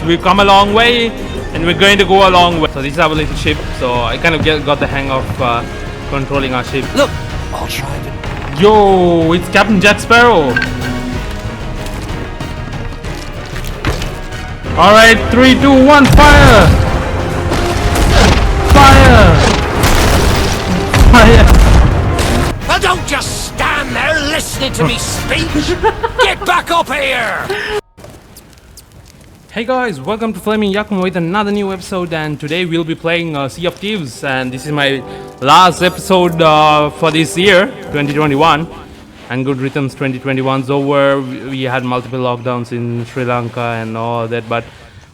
we've come a long way, and we're going to go a long way. So this is our little ship. So I kind of got the hang of controlling our ship. Look, I'll try to. Yo, it's Captain Jack Sparrow. All right, 3, 2, 1, fire! Fire! Fire! Well, don't just stand there listening to me speak. Get back up here! Hey guys, welcome to Flaming Yakuma with another new episode, and today we'll be playing Sea of Thieves, and this is my last episode for this year, 2021, and good riddance, 2021's over. We had multiple lockdowns in Sri Lanka and all that, but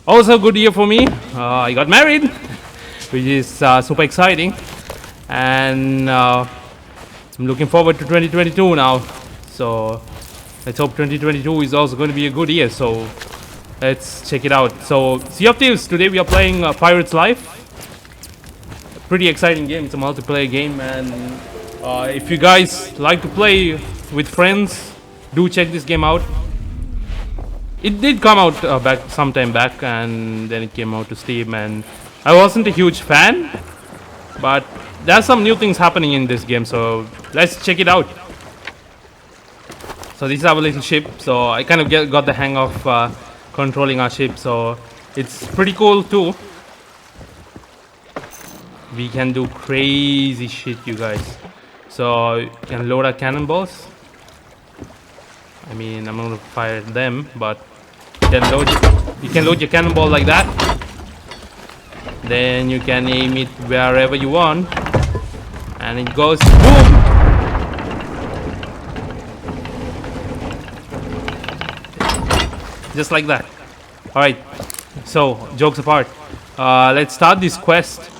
also a good year for me. I got married, which is super exciting, and I'm looking forward to 2022 now. So let's hope 2022 is also going to be a good year. So let's check it out. So Sea of Thieves, today we are playing Pirate's Life. A pretty exciting game. It's a multiplayer game, and if you guys like to play with friends, do check this game out. It did come out sometime back, and then it came out to Steam, and I wasn't a huge fan, but there's some new things happening in this game, so let's check it out. So this is our little ship. So I kind of got the hang of controlling our ship, so it's pretty cool too. We can do crazy shit, you guys. So you can load our cannonballs. I mean, I'm not gonna fire them, but you can load your cannonball like that. Then you can aim it wherever you want, and it goes boom. Just like that. Alright, so jokes apart, let's start this quest.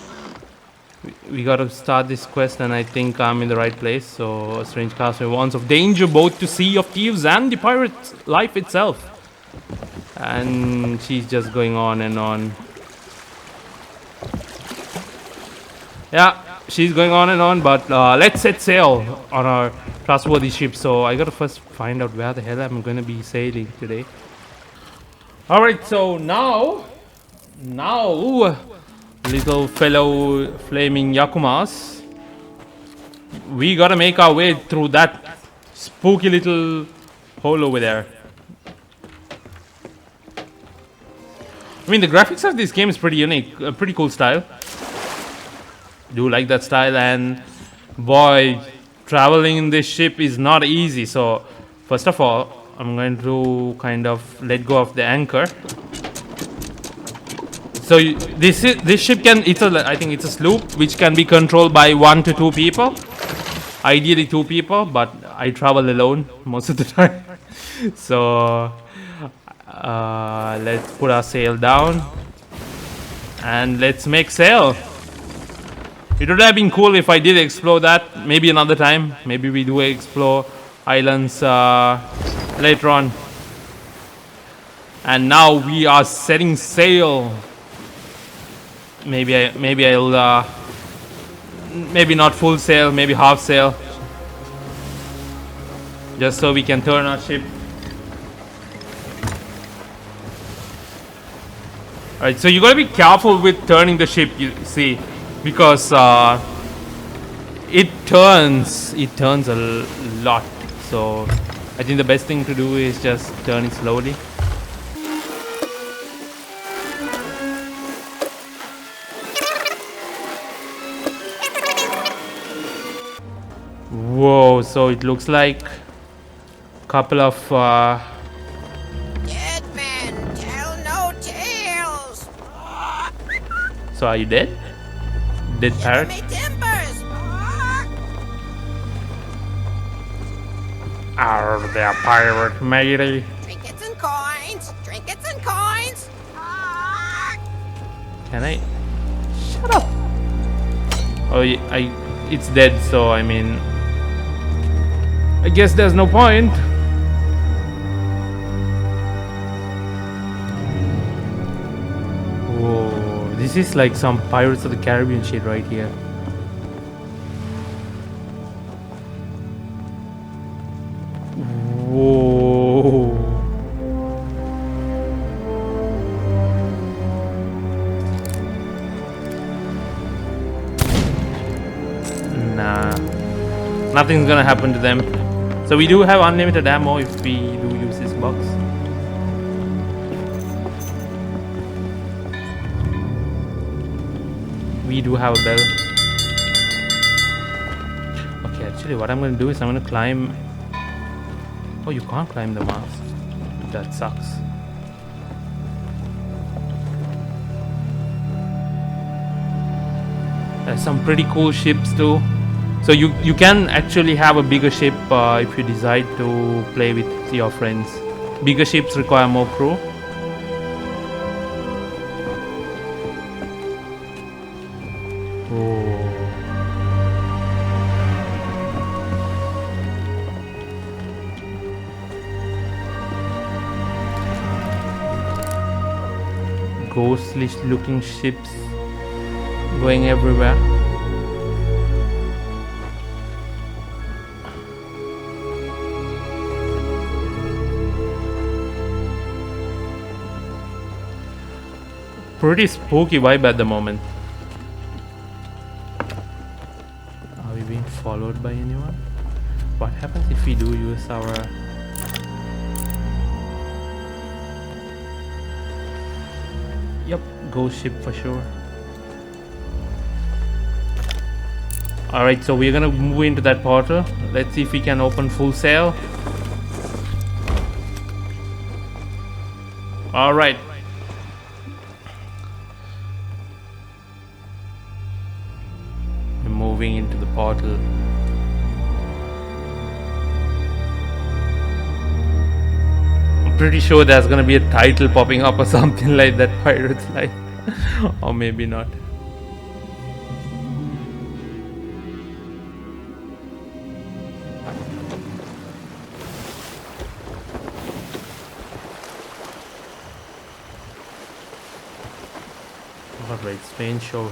We gotta start this quest, and I think I'm in the right place. So a strange castaway warns of danger both to Sea of Thieves and the pirate's life itself. And she's just going on and on. Yeah, she's going on and on, but let's set sail on our trustworthy ship. So I gotta first find out where the hell I'm gonna be sailing today. Alright, so now, little fellow flaming Yakumas, we gotta make our way through that spooky little hole over there. I mean, the graphics of this game is pretty unique, a pretty cool style. Do like that style, and boy, traveling in this ship is not easy. So first of all, I'm going to kind of let go of the anchor. So this ship can, I think it's a sloop which can be controlled by 1 to 2 people. Ideally 2 people, but I travel alone most of the time. So let's put our sail down and let's make sail. It would have been cool if I did explore that. Maybe another time. Maybe we do explore islands later on. And now we are setting sail. Maybe I'll maybe not full sail, maybe half sail, just so we can turn our ship. Alright, so you gotta be careful with turning the ship, you see, because it turns a lot. So I think the best thing to do is just turn it slowly. Whoa, so it looks like a couple of Dead men tell no tales. So are you dead? Dead parrot? Me timbers. Are they a pirate, matey? Trinkets and coins. Trinkets and coins. Can I? Shut up! Oh, it's dead, so I mean, I guess there's no point. Whoa, this is like some Pirates of the Caribbean shit right here. Whoa. Nothing's gonna happen to them. So we do have unlimited ammo if we do use this box. We do have a bell. Okay, actually what I'm gonna do is I'm gonna climb. Oh, you can't climb the mast. That sucks. There's some pretty cool ships too. So you can actually have a bigger ship if you decide to play with your friends. Bigger ships require more crew. Oh. Ghostly looking ships going everywhere. Pretty spooky vibe at the moment. Are we being followed by anyone? What happens if we do use our... Yep, ghost ship for sure. Alright, so we're gonna move into that portal. Let's see if we can open full sail. Alright. We're moving into the portal. I'm pretty sure there's gonna be a title popping up or something like that, Pirate's Life. Or maybe not. Alright, strange shores.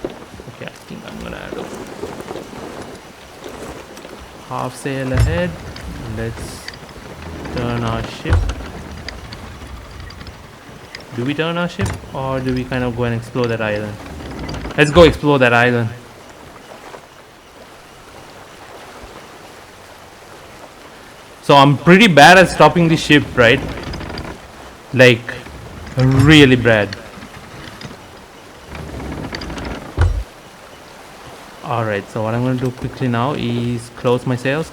Okay, I think I'm gonna add a half sail ahead. Let's turn our ship. Do we turn our ship or do we kind of go and explore that island? Let's go explore that island. So I'm pretty bad at stopping the ship, right? Like, really bad. Alright, so what I'm going to do quickly now is close my sails,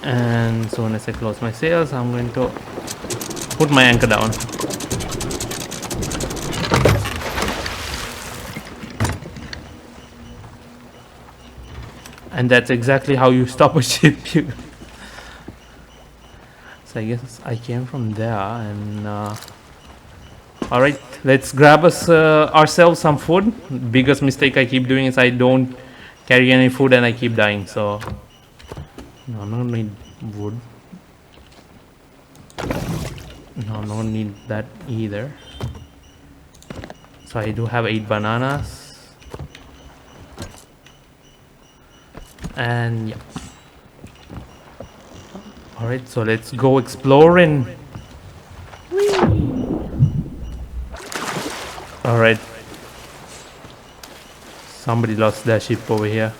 and so when I say close my sails, I'm going to put my anchor down. And that's exactly how you stop a ship. So I guess I came from there and alright, let's grab us ourselves some food. Biggest mistake I keep doing is I don't carry any food and I keep dying. So no, I'm not gonna need wood. No, I'm not gonna need that either. So I do have 8 bananas. And yeah. Alright, so let's go exploring. Alright. Somebody lost their ship over here.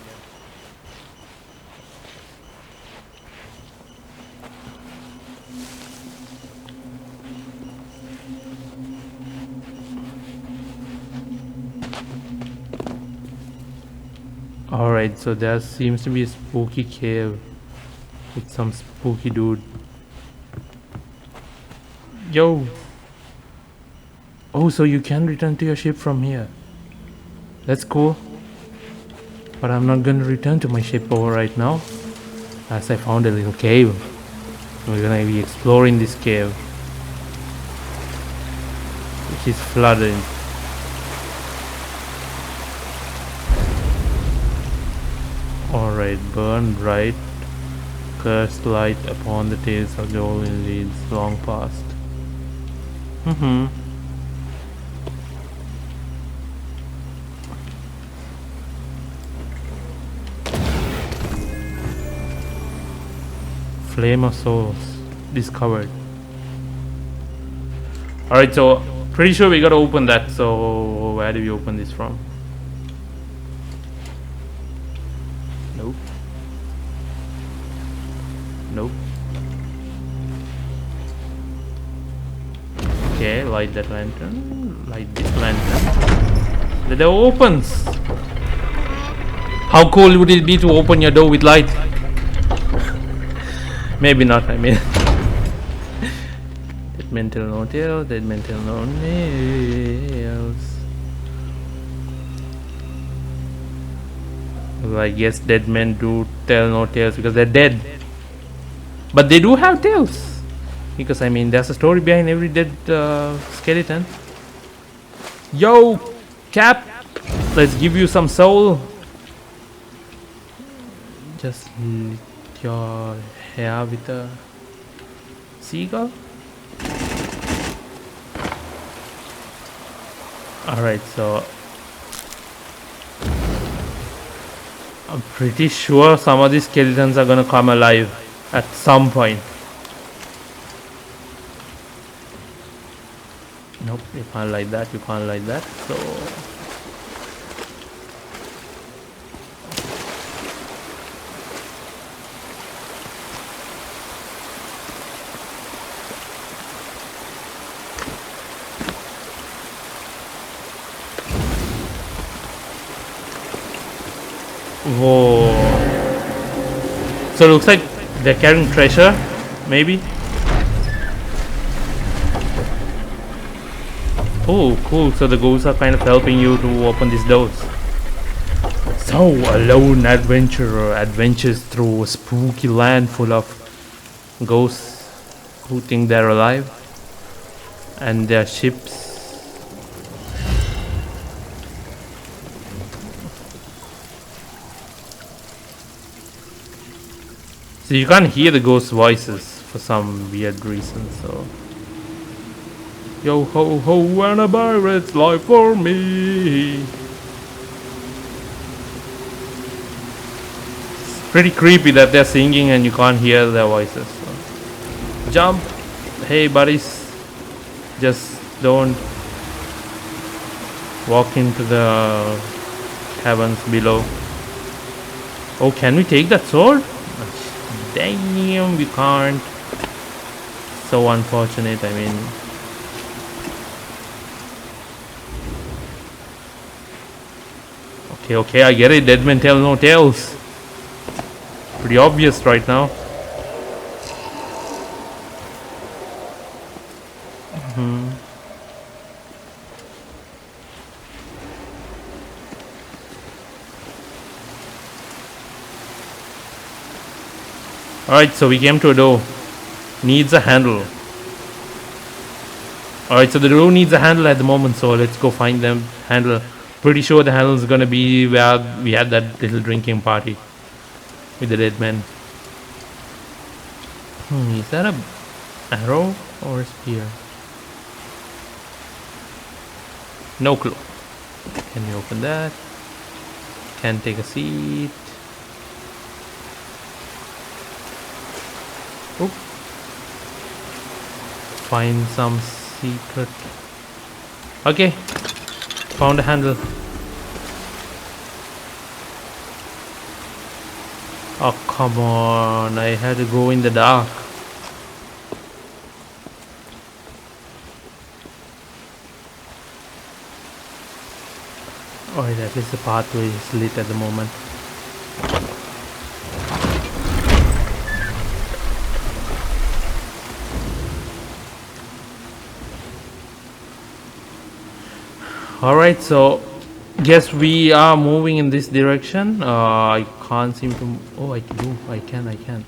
Alright, so there seems to be a spooky cave with some spooky dude. Yo! Oh, so you can return to your ship from here. That's cool. But I'm not gonna return to my ship over right now, as I found a little cave. We're gonna be exploring this cave, which is flooded. Alright, burn bright, cursed light upon the tales of golden leads long past. Flame of souls discovered. Alright, so Pretty sure we gotta open that. So where do we open this from? Nope. Nope. Okay, light that lantern. Light this lantern. The door opens. How cool would it be to open your door with light? Maybe not, I mean. Dead men tell no tales, dead men tell no nails. Well, I guess dead men do tell no tales because they're dead. But they do have tales. Because I mean, there's a story behind every dead skeleton. Yo, Cap, let's give you some soul. Just lift your hair with a seagull. Alright, so I'm pretty sure some of these skeletons are gonna come alive at some point. Nope, you can't like that, you can't like that, so whoa. So it looks like they're carrying treasure, maybe. Oh, cool. So the ghosts are kind of helping you to open these doors. So, a lone adventurer adventures through a spooky land full of ghosts who think they're alive. And their ships. So you can't hear the ghost voices for some weird reason, so. Yo ho ho and a pirate's life for me. It's pretty creepy that they're singing and you can't hear their voices. So. Jump! Hey buddies, just don't walk into the caverns below. Oh, can we take that sword? Damn, we can't. So unfortunate, I mean. Okay, I get it. Dead men tell no tales. Pretty obvious right now. Alright, so we came to a door. Needs a handle. Alright, so the door needs a handle at the moment, so let's go find them handle. Pretty sure the handle is gonna be where we had that little drinking party with the dead men. Is that a arrow or a spear? No clue. Can we open that? Can take a seat. Oop. Find some secret. Okay. Found a handle. Oh, come on. I had to go in the dark. Alright, at least the pathway is lit at the moment. Alright, so guess we are moving in this direction. I can't seem to. Oh, I do. I can.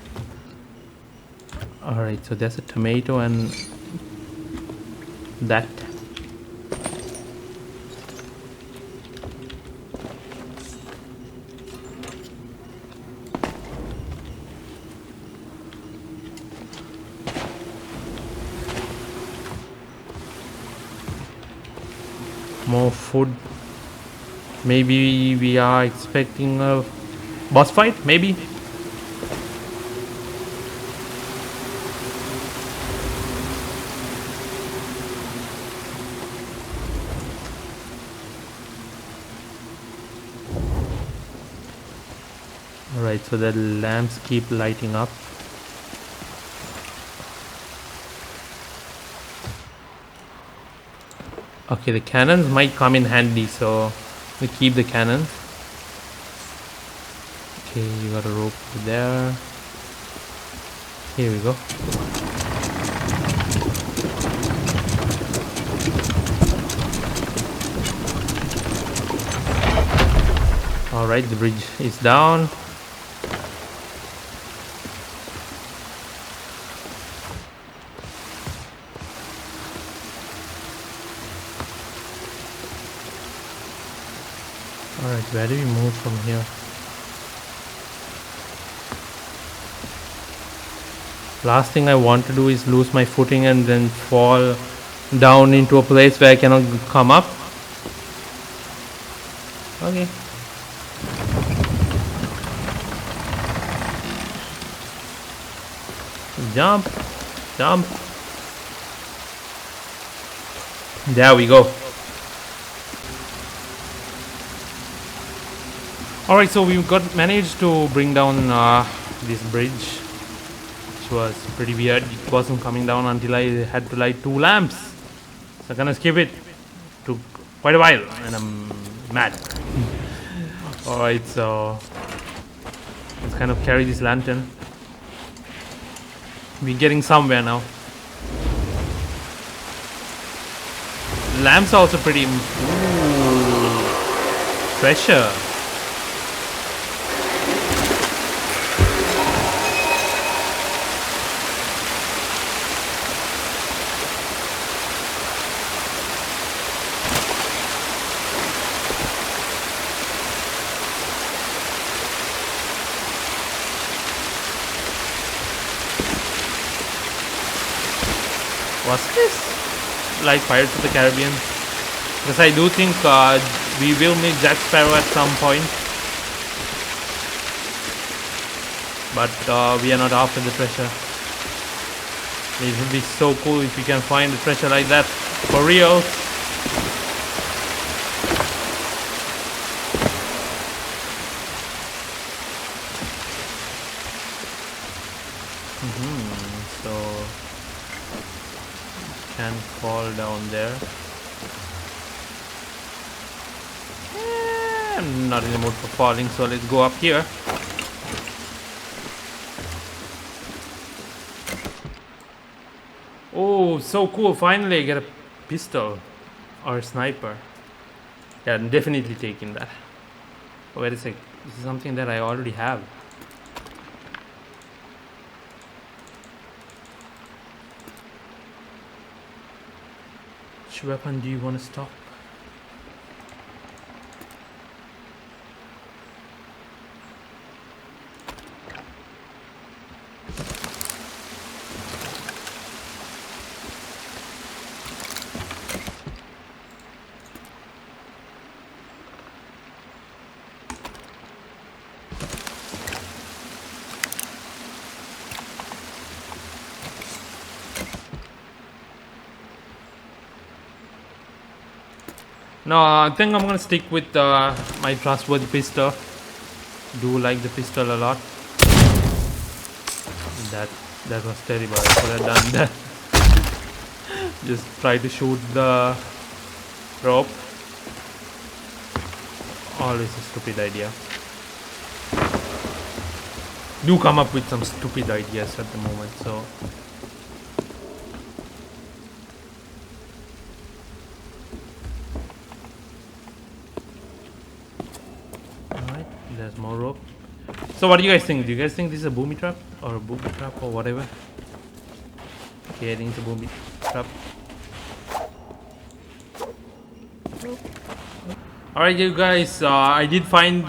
Alright, so there's a tomato and that. More food. Maybe we are expecting a boss fight, maybe. so the lamps keep lighting up. Okay, the cannons might come in handy, so we keep the cannons. Okay, you got a rope there. Here we go. Alright, the bridge is down. Alright, where do we move from here? Last thing I want to do is lose my footing and then fall down into a place where I cannot come up. Okay. Jump, jump. There we go. Alright, so we managed to bring down this bridge, which was pretty weird. It wasn't coming down until I had to light 2 lamps. So I'm gonna skip it. Took quite a while and I'm mad. Alright, so let's kind of carry this lantern. We're getting somewhere now. Lamps are also pretty... Ooh, treasure. What's this? Like Pirates of the Caribbean? Because I do think we will meet Jack Sparrow at some point. But we are not after the treasure. It would be so cool if we can find a treasure like that. For real. So can fall down there. I'm not in the mood for falling, so let's go up here. Oh, so cool. Finally I get a pistol or a sniper. Yeah, I'm definitely taking that. Oh, wait a sec. This is something that I already have. Which weapon do you want to stop? No, I think I'm gonna stick with my trustworthy pistol. Do like the pistol a lot. That was terrible. I could have done that. Just try to shoot the rope. Always a stupid idea. Do come up with some stupid ideas at the moment, so. Alright, there's more rope. So what do you guys think? Do you guys think this is a booby trap? Or a booby trap or whatever? Okay, I think it's a booby trap. Alright you guys, I did find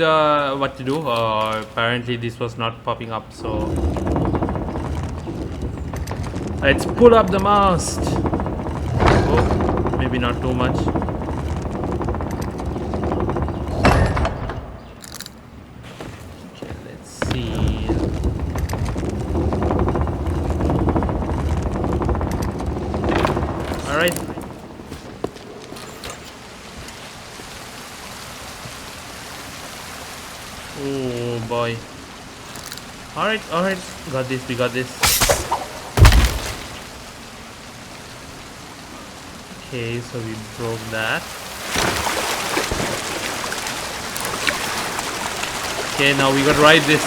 what to do. Apparently this was not popping up, so let's pull up the mast. Oh, maybe not too much. Okay, let's see. Alright. Oh boy. Alright, alright. Got this, we got this. Okay, so we broke that. Okay, now we gotta ride this.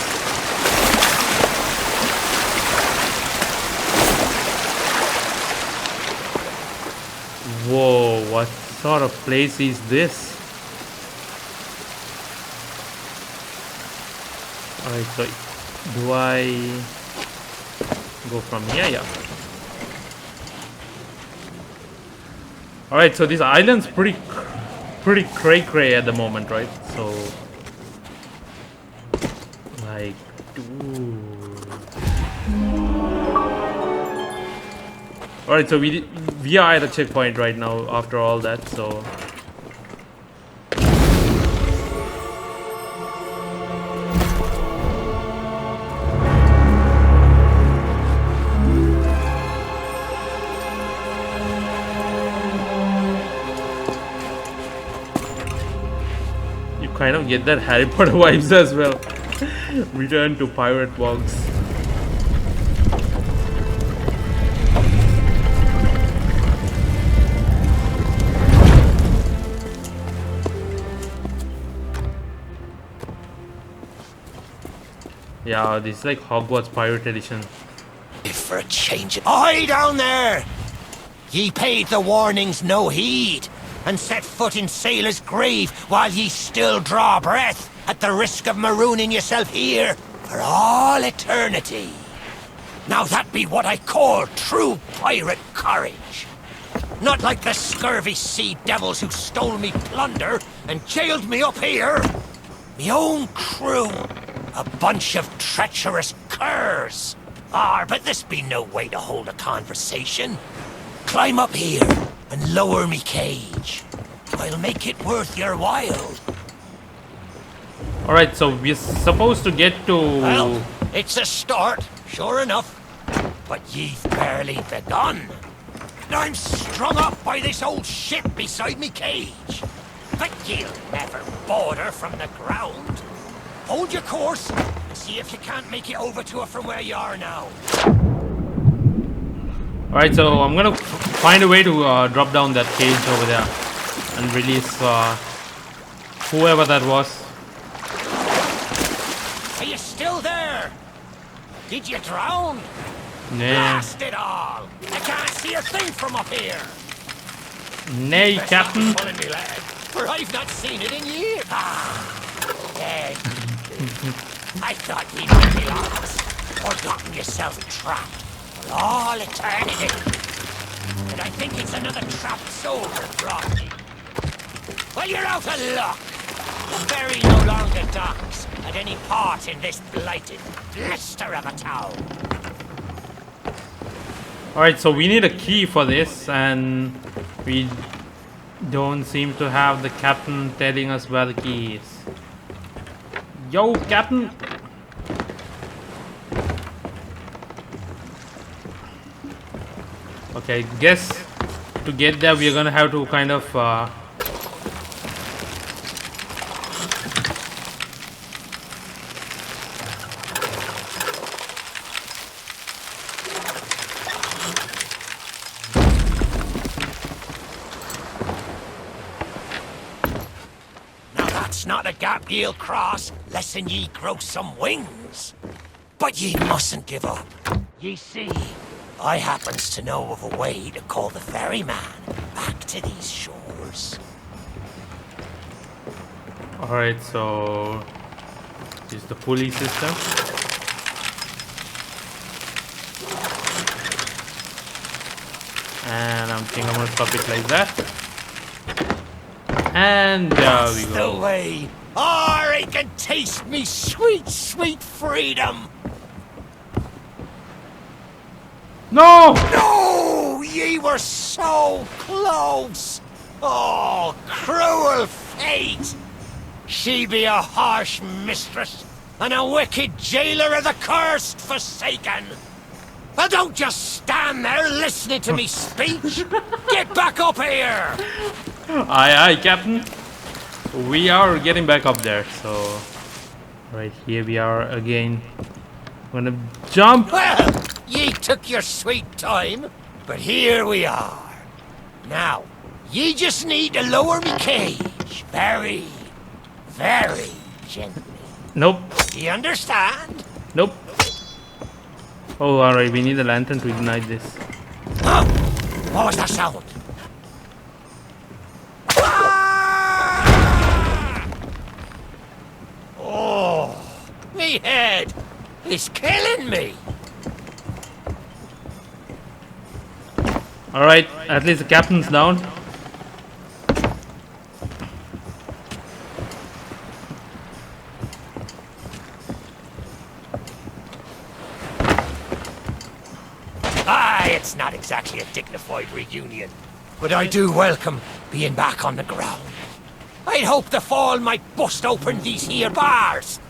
Whoa, what sort of place is this? Alright, so do I go from here? Yeah. Alright, so this island's pretty cray at the moment, right? So like, alright, so we are at a checkpoint right now after all that, so you kind of get that Harry Potter vibes as well. Return to pirate bogs. Yeah, this is like Hogwarts Pirate Edition. If for a change. Aye, down there! Ye paid the warnings no heed, and set foot in sailor's grave while ye still draw breath, at the risk of marooning yourself here for all eternity. Now that be what I call true pirate courage. Not like the scurvy sea devils who stole me plunder and jailed me up here. Me own crew, a bunch of treacherous curs. But this be no way to hold a conversation. Climb up here and lower me cage. I'll make it worth your while. Alright, so we're supposed to get to... Well, it's a start, sure enough. But ye've barely begun. I'm strung up by this old ship beside me cage. But you'll never border from the ground. Hold your course and see if you can't make it over to her from where you are now. Alright, so I'm gonna find a way to drop down that cage over there and release whoever that was. Are you still there? Did you drown? Nay. Blast it all! I can't see a thing from up here. Nay, Best Captain. not be pulling me leg, for I've not seen it in years. Dead. I thought ye might be lost, or gotten yourself trapped for all eternity. And I think it's another trapped soul that brought you. Well, you're out of luck. The ferry no longer docks at any part in this blighted blister of a town. Alright, so we need a key for this, and we don't seem to have the captain telling us where the key is. Yo, Captain! Okay, guess to get there we're gonna have to kind of Not a gap ye'll cross, lessen ye grow some wings. But ye mustn't give up. Ye see, I happens to know of a way to call the ferryman back to these shores. alright, so this is the pulley system. And I think I'm gonna stop it like that. And there we That's go. the way. I can taste me sweet, sweet freedom. No! No, ye were so close. Oh, cruel fate. She be a harsh mistress and a wicked jailer of the cursed forsaken. Well, don't just stand there listening to me speech. Get back up here. Aye, aye, Captain. We are getting back up there, so right here we are again. gonna jump. Well, ye took your sweet time, but here we are. Now, ye just need to lower me cage very, very gently. Nope. You understand? Nope. Oh, alright, we need a lantern to ignite this. Huh? What was that sound? Ah! Oh, me head is killing me. Alright, at least the captain's down. It's not exactly a dignified reunion, but I do welcome being back on the ground. I'd hoped the fall might bust open these here bars,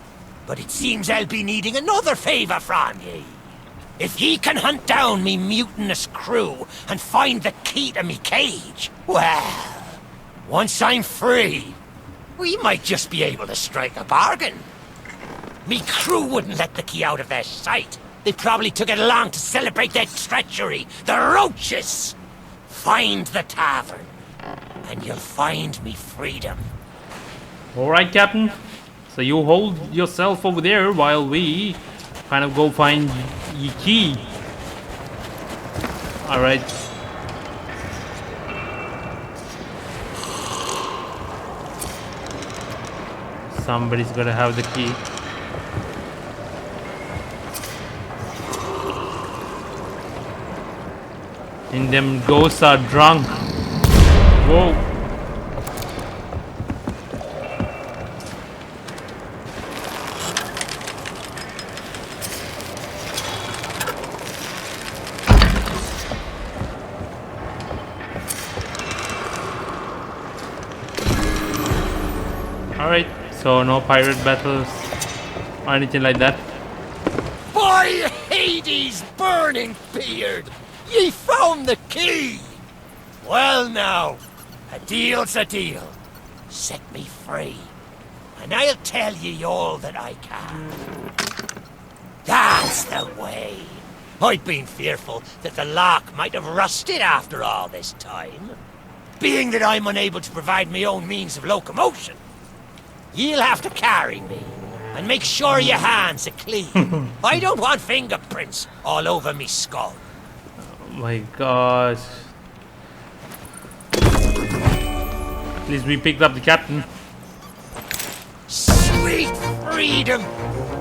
but it seems I'll be needing another favour from ye. If ye can hunt down me mutinous crew and find the key to me cage, well, once I'm free, we might just be able to strike a bargain. Me crew wouldn't let the key out of their sight. They probably took it along to celebrate their treachery. The roaches! Find the tavern, and you'll find me freedom. Alright, Captain. So you hold yourself over there while we kind of go find the key. Alright. Somebody's gotta have the key. And them ghosts are drunk. Whoa. Alright, so no pirate battles or anything like that. By Hades' burning beard! Ye found the key! Well now, a deal's a deal. Set me free, and I'll tell ye all that I can. That's the way. I'd been fearful that the lock might have rusted after all this time. Being that I'm unable to provide my own means of locomotion, you'll have to carry me, and make sure your hands are clean. I don't want fingerprints all over me skull. My gosh. At least we picked up the captain. Sweet freedom!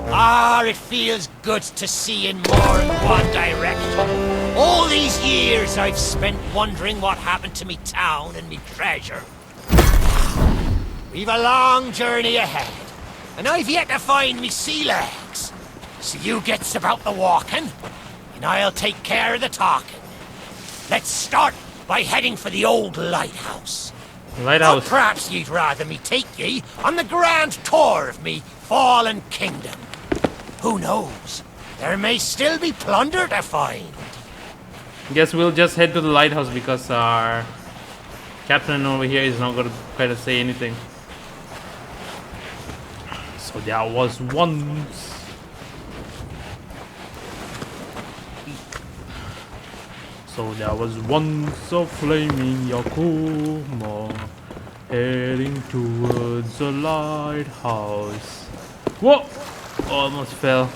Ah, it feels good to see in more than one direction. All these years I've spent wondering what happened to me town and me treasure. We've a long journey ahead, and I've yet to find me sea legs. So you gets about the walking, and I'll take care of the talking. Let's start by heading for the old lighthouse. Lighthouse. Or perhaps you'd rather me take ye on the grand tour of me fallen kingdom. Who knows? There may still be plunder to find. Guess we'll just head to the lighthouse because our captain over here is not gonna try to say anything. So there was once. So there was once a flaming Yakuma heading towards the lighthouse. Whoa! Almost fell.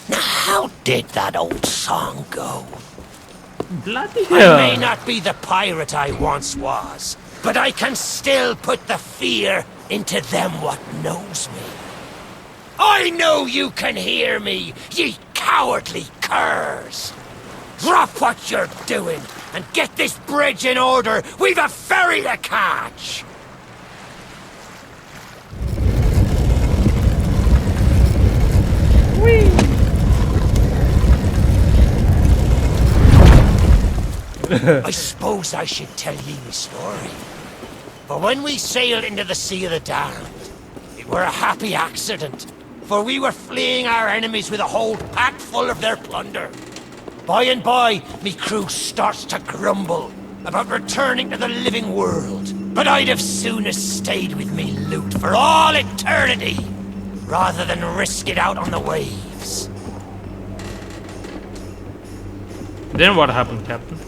Now, how did that old song go? Bloody I hell! may not be the pirate I once was, but I can still put the fear into them what knows me. I know you can hear me, ye cowardly curs! Drop what you're doing and get this bridge in order. We've a ferry to catch. Whee! I suppose I should tell ye the story. But when we sailed into the Sea of the Damned, it were a happy accident, for we were fleeing our enemies with a hold packed full of their plunder. By and by, me crew starts to grumble about returning to the living world. But I'd have soonest stayed with me loot for all eternity, rather than risk it out on the waves. Then what happened, Captain?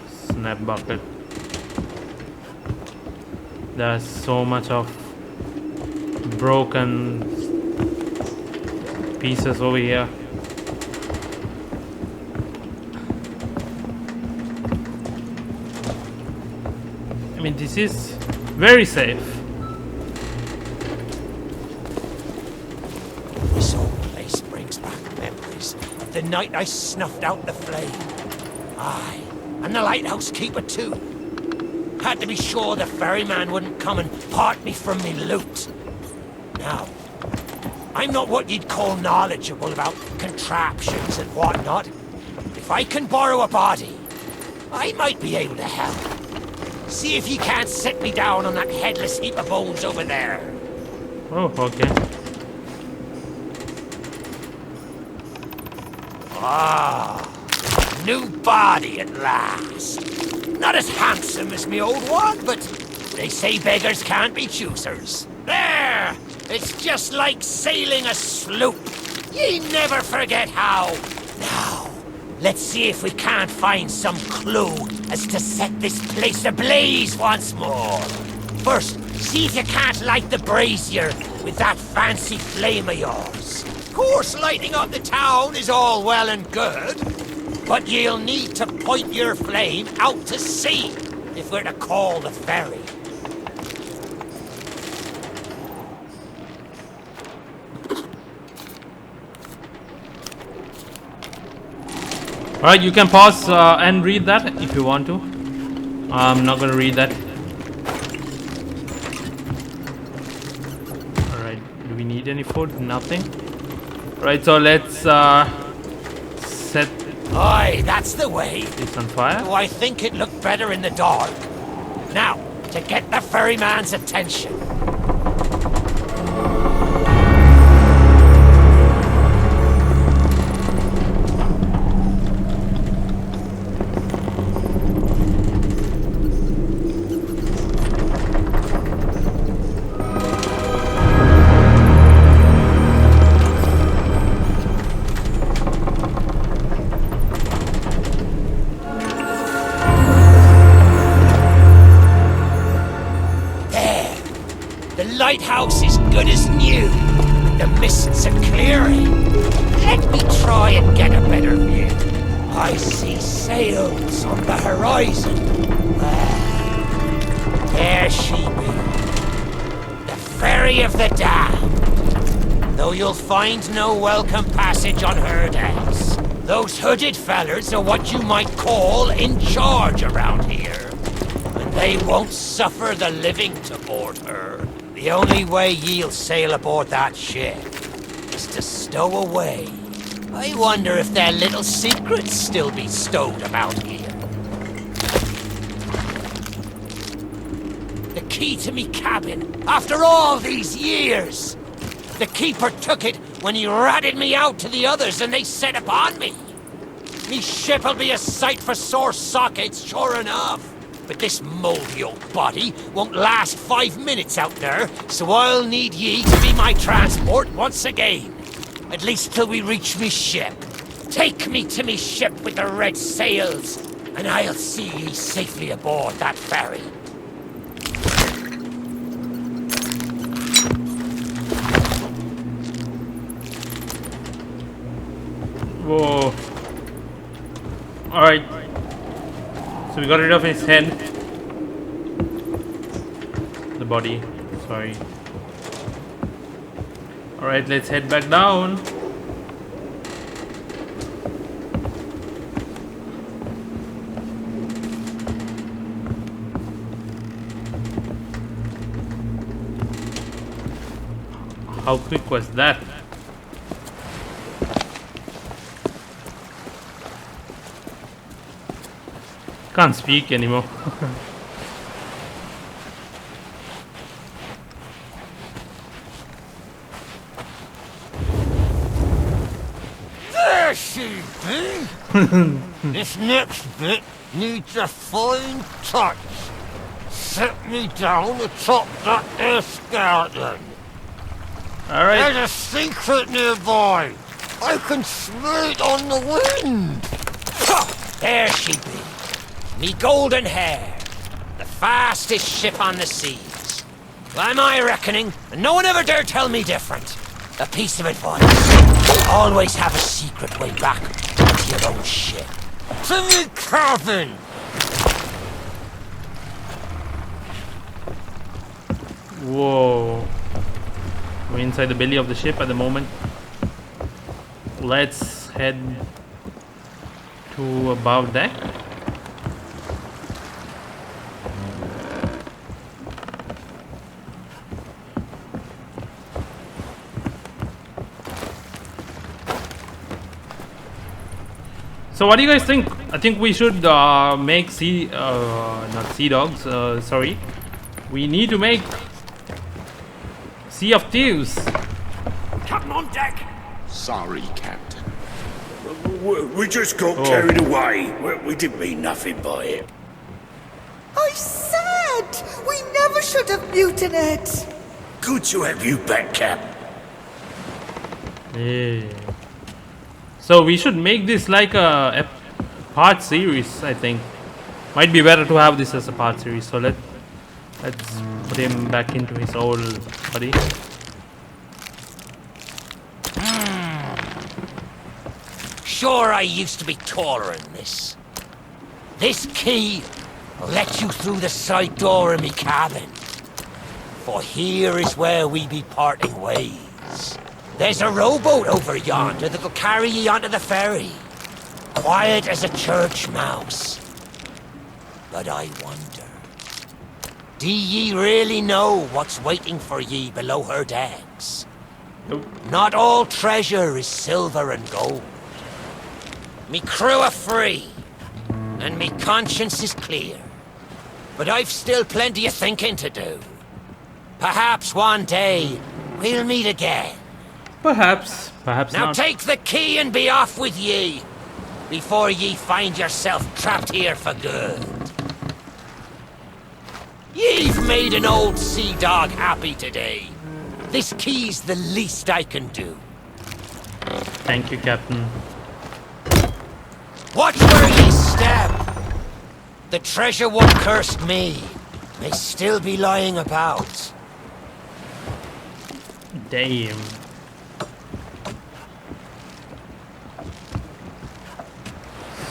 Snap bucket. There's so much of broken pieces over here. I mean, this is very safe. This old place brings back memories of the night I snuffed out the flame. Aye, and the lighthouse keeper too. Had to be sure the ferryman wouldn't come and part me from me loot. Now, I'm not what you'd call knowledgeable about contraptions and whatnot. If I can borrow a body, I might be able to help. See if you can't set me down on that headless heap of bones over there. Oh, okay. Ah, new body at last. Not as handsome as me old one, but they say beggars can't be choosers. There! It's just like sailing a sloop. Ye never forget how. Now, let's see if we can't find some clue as to set this place ablaze once more. First, see if you can't light the brazier with that fancy flame of yours. Of course, lighting up the town is all well and good, but you'll need to point your flame out to sea if we're to call the ferry. Alright, you can pause and read that if you want to. I'm not gonna read that. Alright, do we need any food? Nothing. Right, so let's set Aye, that's the way. this on fire. Oh, I think it looked better in the dark. Now, to get the ferryman's attention. Lighthouse is good as new. The mists are clearing. Let me try and get a better view. I see sails on the horizon. There she be. The ferry of the damned. Though you'll find no welcome passage on her decks. Those hooded fellers are what you might call in charge around here. And they won't suffer the living to board her. The only way ye'll sail aboard that ship is to stow away. I wonder if their little secrets still be stowed about here. The key to me cabin, after all these years. The keeper took it when he ratted me out to the others and they set upon me. Me ship'll be a sight for sore sockets, sure enough. But this moldy old body won't last 5 minutes out there, so I'll need ye to be my transport once again. At least till we reach me ship. Take me to me ship with the red sails, and I'll see ye safely aboard that ferry. Whoa. Alright. So we got rid of his head. The body. Sorry. Alright, let's head back down. How quick was that? Can't speak anymore. There she be! This next bit needs a fine touch. Set me down atop that there skeleton. Alright. There's a secret nearby. I can smell it on the wind. There she be. Me golden hair. The fastest ship on the seas. By my reckoning, and no one ever dare tell me different. A piece of advice. Always have a secret way back to your own ship. To me cabin. Whoa. We're inside the belly of the ship at the moment. Let's head to above deck. So what do you guys think? I think we should make not sea dogs, sorry. We need to make Sea of Thieves. Captain on deck! Sorry, Captain. We just got carried away. We didn't mean nothing by it. I said we never should have mutinied. Good to have you back, Cap. Yeah. So we should make this like a part series, I think. Might be better to have this as a part series. So let's put him back into his old body. Sure, I used to be taller than this. This key will let you through the side door of me cabin. For here is where we be parting ways. There's a rowboat over yonder that'll carry ye onto the ferry. Quiet as a church mouse. But I wonder, do ye really know what's waiting for ye below her decks? Nope. Not all treasure is silver and gold. Me crew are free, and me conscience is clear. But I've still plenty of thinking to do. Perhaps one day we'll meet again. Perhaps Now not. take the key and be off with ye, before ye find yourself trapped here for good. Ye've made an old sea dog happy today. This key's the least I can do. Thank you, Captain. Watch where ye step. The treasure what cursed me may still be lying about. Damn.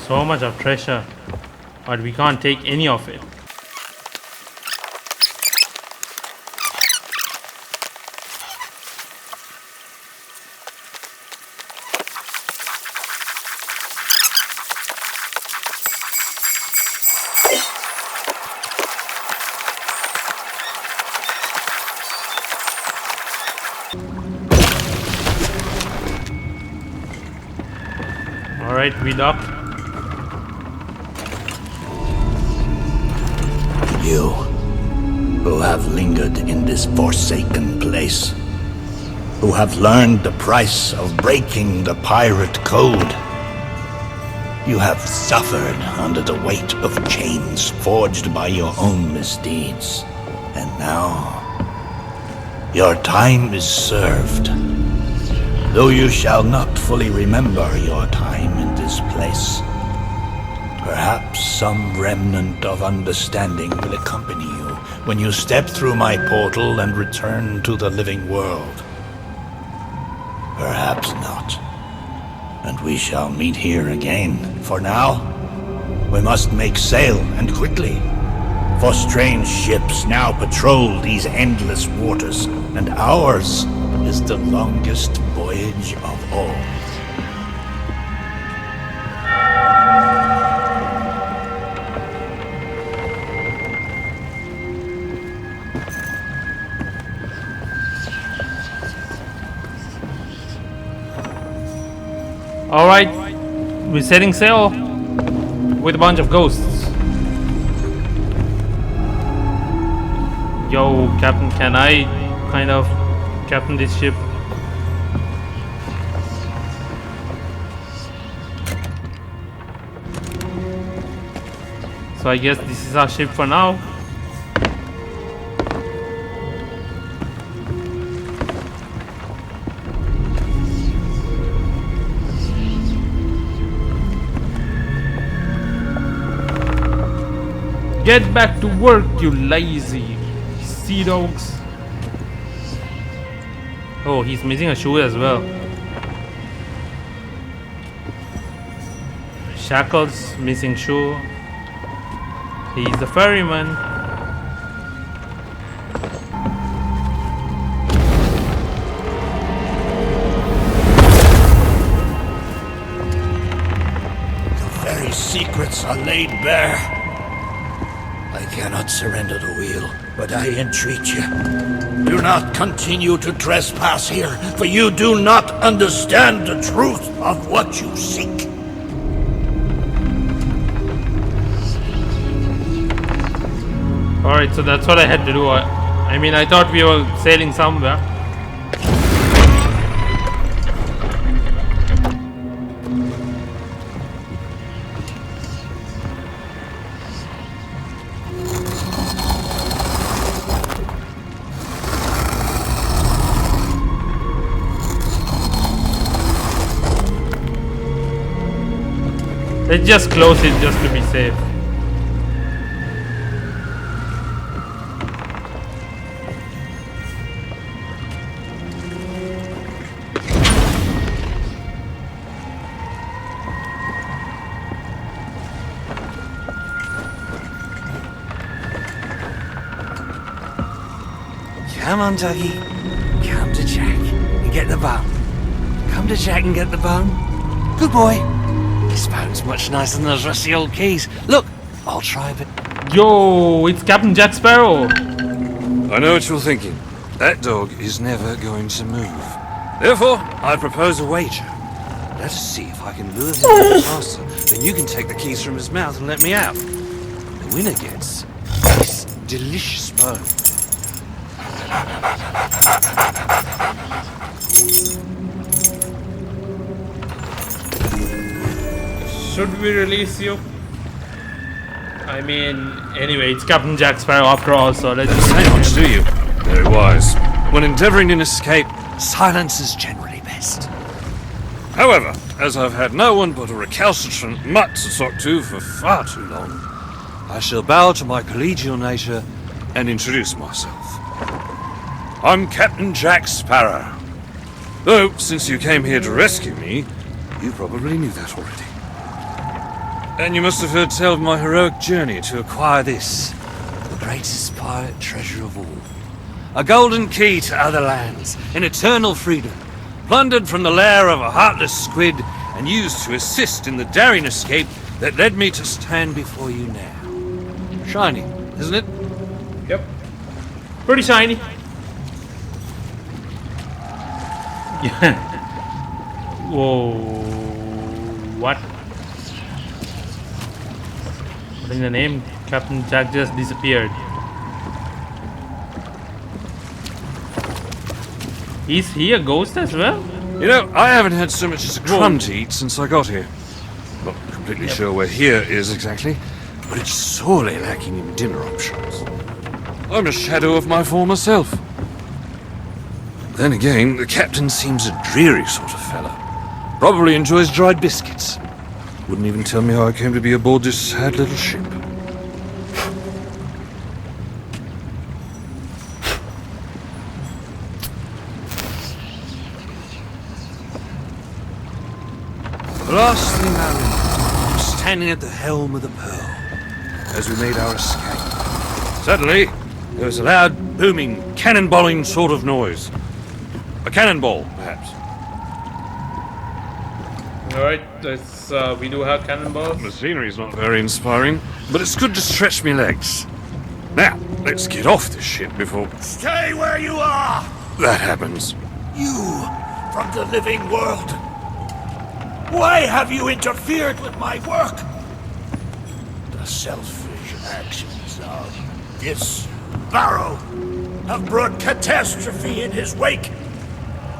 So much of treasure, but we can't take any of it. Alright, we dock. You, who have lingered in this forsaken place, who have learned the price of breaking the pirate code, you have suffered under the weight of chains forged by your own misdeeds. And now, your time is served. Though you shall not fully remember your time in this place, perhaps some remnant of understanding will accompany you when you step through my portal and return to the living world. Perhaps not. And we shall meet here again. For now, we must make sail, and quickly. For strange ships now patrol these endless waters, and ours is the longest voyage of all. Alright, we're setting sail with a bunch of ghosts. Yo, Captain, can I kind of captain this ship? So I guess this is our ship for now. Get back to work, you lazy sea dogs. Oh, he's missing a shoe as well. Shackles, missing shoe. He's the ferryman. The very secrets are laid bare. I cannot surrender the wheel, but I entreat you. Do not continue to trespass here, for you do not understand the truth of what you seek. Alright, so that's what I had to do. I mean, I thought we were sailing somewhere. Let's just close it just to be safe. Come on, Dougie. Come to Jack and get the bone. Come to Jack and get the bone. Good boy. This bone's much nicer than those rusty old keys. Look, I'll try a bit. Yo, it's Captain Jack Sparrow. I know what you're thinking. That dog is never going to move. Therefore, I propose a wager. Let us see if I can lure him out faster. Then you can take the keys from his mouth and let me out. The winner gets this delicious bone. Should we release you? I mean, anyway, it's Captain Jack Sparrow after all, so let's just Say much, do you? Very wise. When endeavoring an escape, silence is generally best. However, as I've had no one but a recalcitrant mutt to talk to for far too long, I shall bow to my collegial nature and introduce myself. I'm Captain Jack Sparrow. Though, since you came here to rescue me, you probably knew that already. And you must have heard tell of my heroic journey to acquire this, the greatest pirate treasure of all. A golden key to other lands, in eternal freedom, plundered from the lair of a heartless squid, and used to assist in the daring escape that led me to stand before you now. Shiny, isn't it? Yep. Pretty shiny. Yeah. Whoa. What? What in the name? Captain Jack just disappeared. Is he a ghost as well? You know, I haven't had so much as a crumb to eat since I got here. Not completely sure where here is exactly, but it's sorely lacking in dinner options. I'm a shadow of my former self. Then again, the captain seems a dreary sort of fellow. Probably enjoys dried biscuits. Wouldn't even tell me how I came to be aboard this sad little ship. The last thing I remember was standing at the helm of the Pearl as we made our escape. Suddenly, there was a loud, booming, cannonballing sort of noise. A cannonball, perhaps. Alright, we do have cannonballs. The scenery's not very inspiring, but it's good to stretch me legs. Now, let's get off this ship before Stay where you are! that happens. You, from the living world. Why have you interfered with my work? The selfish actions of this Sparrow have brought catastrophe in his wake.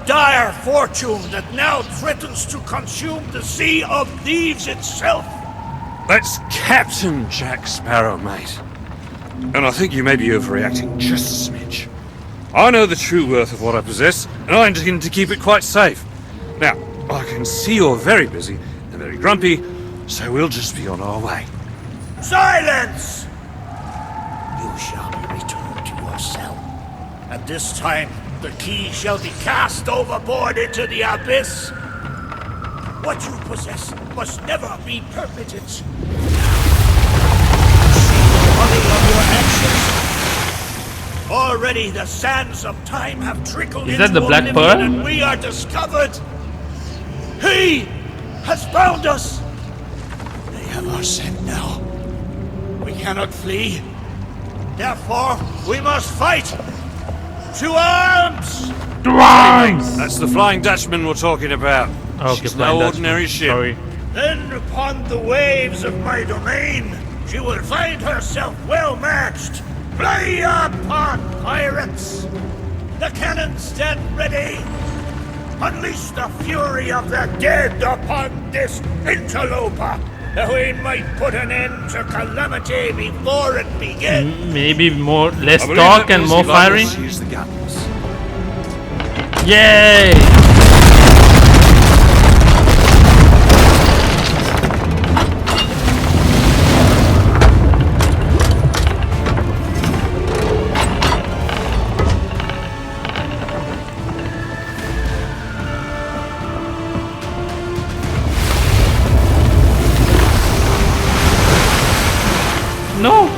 Dire fortune that now threatens to consume the Sea of Thieves itself. That's Captain Jack Sparrow, mate. And I think you may be overreacting just a smidge. I know the true worth of what I possess, and I intend to keep it quite safe. Now, I can see you're very busy and very grumpy, so we'll just be on our way. Silence! you shall be returned to your cell. And this time, the key shall be cast overboard into the abyss. What you possess must never be permitted. See the folly of your actions. Already the sands of time have trickled Is that into the Black oblivion, Pearl? and we are discovered. He has found us. They have our scent now. We cannot flee. Therefore, we must fight. To arms! That's the Flying Dutchman we're talking about. Okay, She's Flying no Dutchman. ordinary ship. Sorry. Then upon the waves of my domain, she will find herself well matched. Play upon pirates! The cannons stand ready! Unleash the fury of the dead upon this interloper, that we might put an end to calamity before it begins! Maybe less I believe talk that and means more you'd like us firing. to use the guns. Yay! No!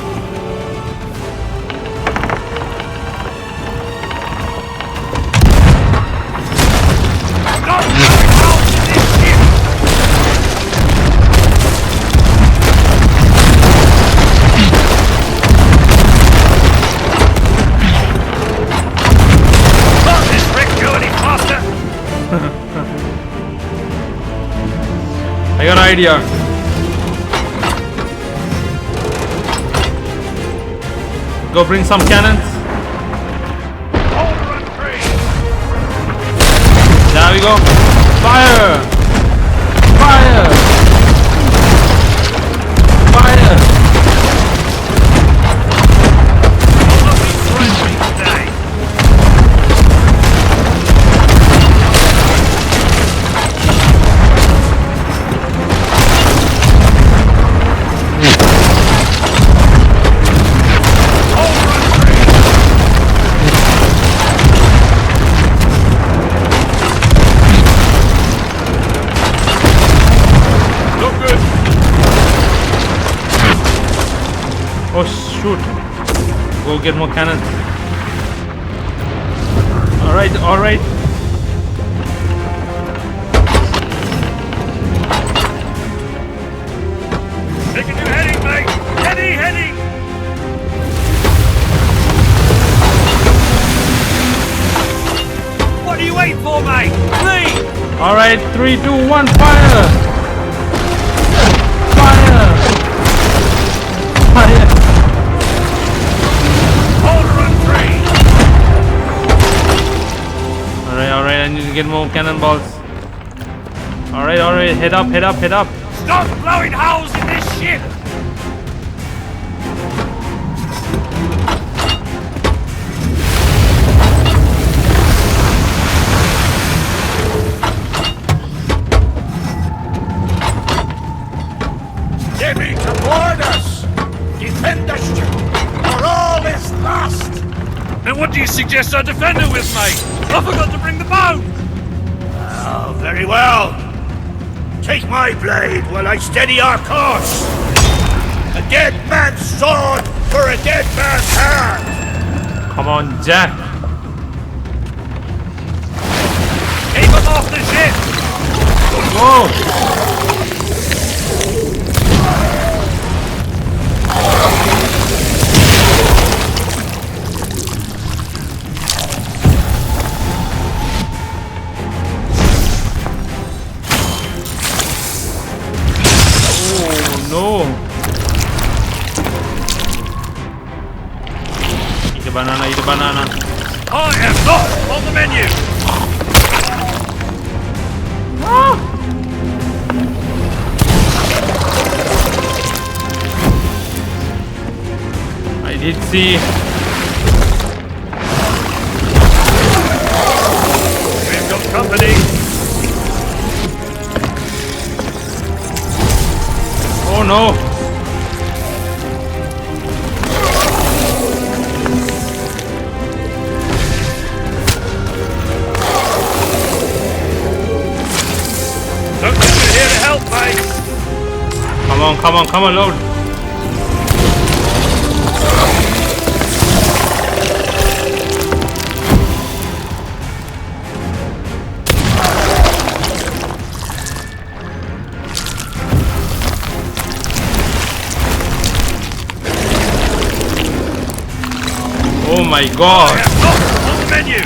I got an idea. Go bring some cannons. There we go. Fire! Fire! Fire! Oh shoot! Go get more cannons. Alright, alright. Taking you heading, mate! Heading! What are you waiting for, mate? Flee! Alright, 3, 2, 1, fire! Fire! Fire! Alright, I need to get more cannonballs. Alright, head up. Stop blowing holes in this ship! They mean to board us! Defend the ship, or all is lost! And what do you suggest I defend her with, mate? I forgot to bring the bow! Oh, very well. Take my blade while I steady our course. A dead man's sword for a dead man's hand. Come on, Jack. Keep them off the ship! Go! No! Eat a banana. I am not on the menu! I did see. We've got company! Oh no! come on, load. Oh my god! On the menu!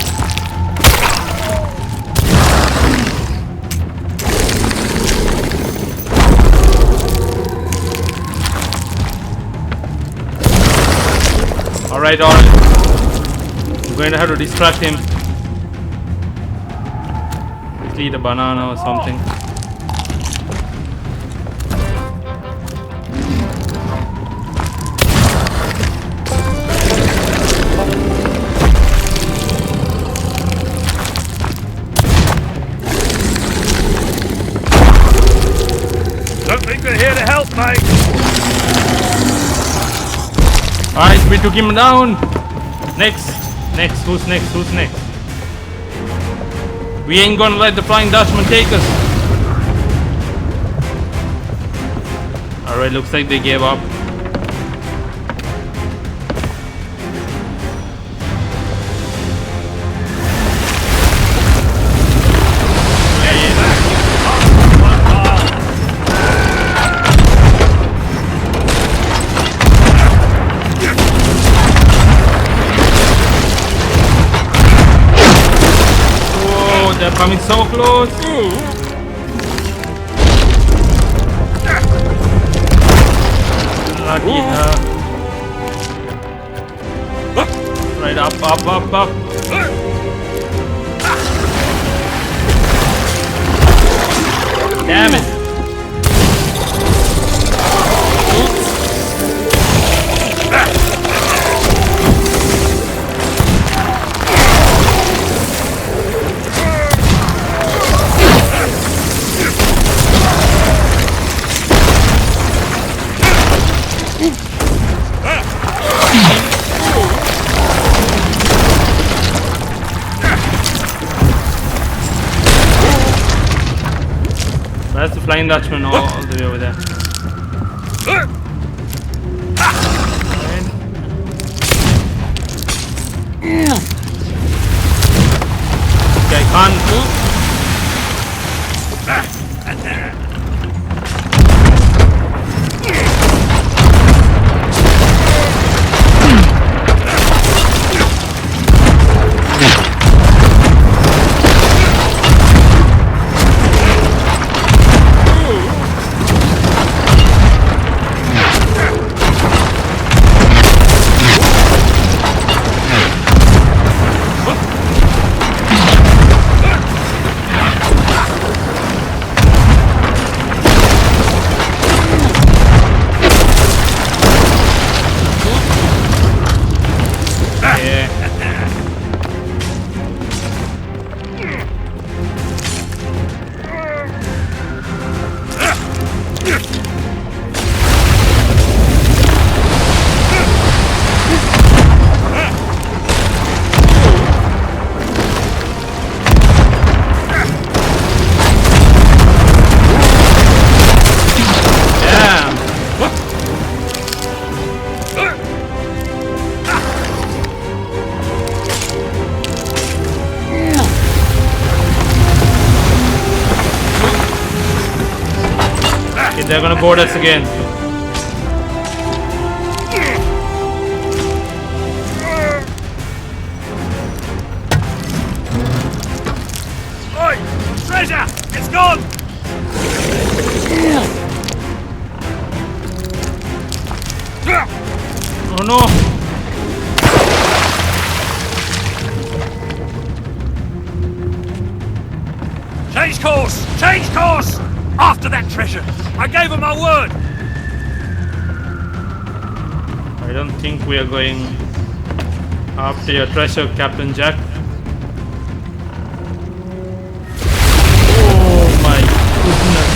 Alright. I'm going to have to distract him. Let's eat a banana or something. Don't think they're here to help, mate! Alright, we took him down. Next. Who's next? We ain't gonna let the Flying Dutchman take us. Alright, looks like they gave up. They're coming so close. Lucky her. Right up. Damn it. Where's the Flying Dutchman? All the way over there. Okay, I can't move. They're gonna board us again. Oi! Treasure! It's gone! Oh no! Change course! Change course! After that treasure! I gave her my word! I don't think we are going after your treasure, Captain Jack. Oh my goodness.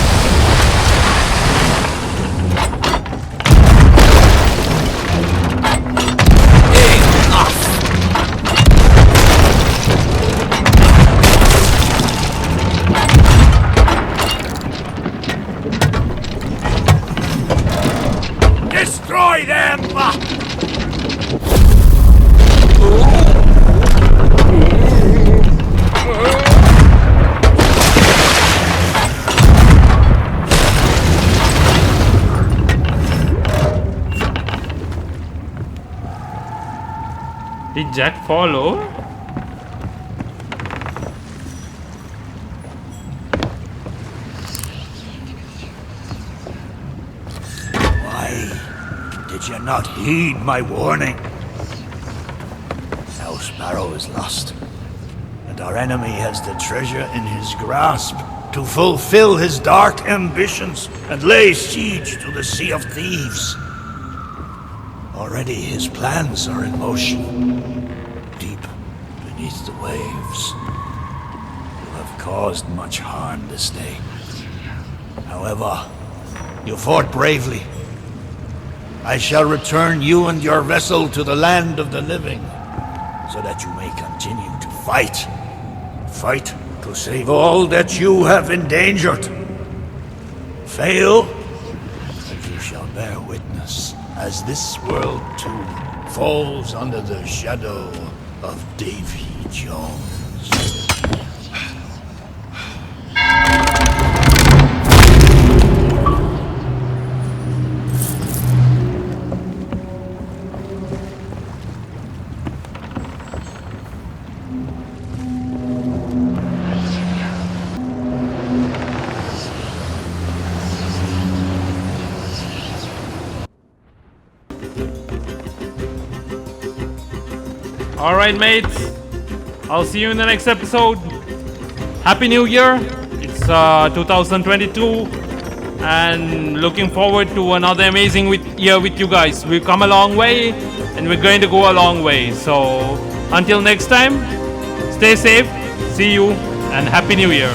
Jack follow. Why did you not heed my warning? Now Sparrow is lost, and our enemy has the treasure in his grasp to fulfill his dark ambitions and lay siege to the Sea of Thieves. Already his plans are in motion, deep beneath the waves. You have caused much harm this day. However, you fought bravely. I shall return you and your vessel to the land of the living, so that you may continue to fight. Fight to save all that you have endangered. Fail, and you shall bear witness as this world too falls under the shadow of Davy Jones. Alright, mates. I'll see you in the next episode. Happy New Year. It's 2022. And looking forward to another amazing year with you guys. We've come a long way. And we're going to go a long way. So, until next time, stay safe. See you. And Happy New Year.